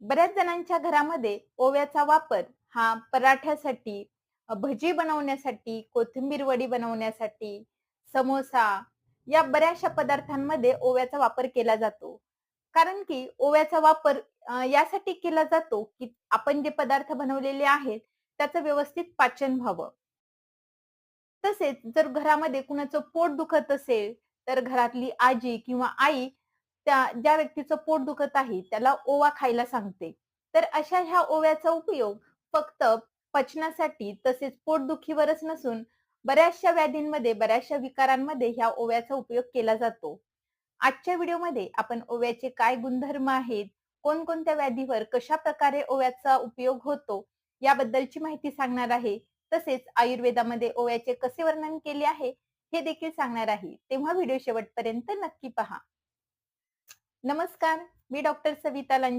बऱ्याच जणांच्या घरामध्ये ओव्याचा वापर हा पराठ्यासाठी, भजी बनवण्यासाठी, कोथिंबीर वडी बनवण्यासाठी, समोसा या बऱ्याचशा पदार्थांमध्ये ओव्याचा वापर केला जातो. कारण की ओव्याचा वापर यासाठी केला जातो, की आपण जे पदार्थ बनवलेले आहेत, त्याचं व्यवस्थित पाचन व्हावं. तसेच जर घरामध्ये कुणाचं पोट दुखत असेल, तर घरातली आजी किंवा आई त्या ज्या व्यक्तीचं पोट दुखत आहे, त्याला ओवा खायला सांगते. तर अशा ह्या ओव्याचा उपयोग फक्त पचनासाठी तसेच पोटदुखीवरच नसून बऱ्याचशा व्याधींमध्ये, बऱ्याचशा विकारांमध्ये ह्या ओव्याचा उपयोग केला जातो. आजच्या व्हिडिओमध्ये आपण ओव्याचे काय गुणधर्म आहेत, कोणकोणत्या व्याधीवर कशाप्रकारे ओव्याचा उपयोग होतो, याबद्दलची माहिती सांगणार आहे. तसेच आयुर्वेदामध्ये ओव्याचे कसे वर्णन केले आहे, हे देखील सांगणार आहे. तेव्हा व्हिडिओ शेवटपर्यंत नक्की पहा. नमस्कार, मी डॉक्टर सविता लांजे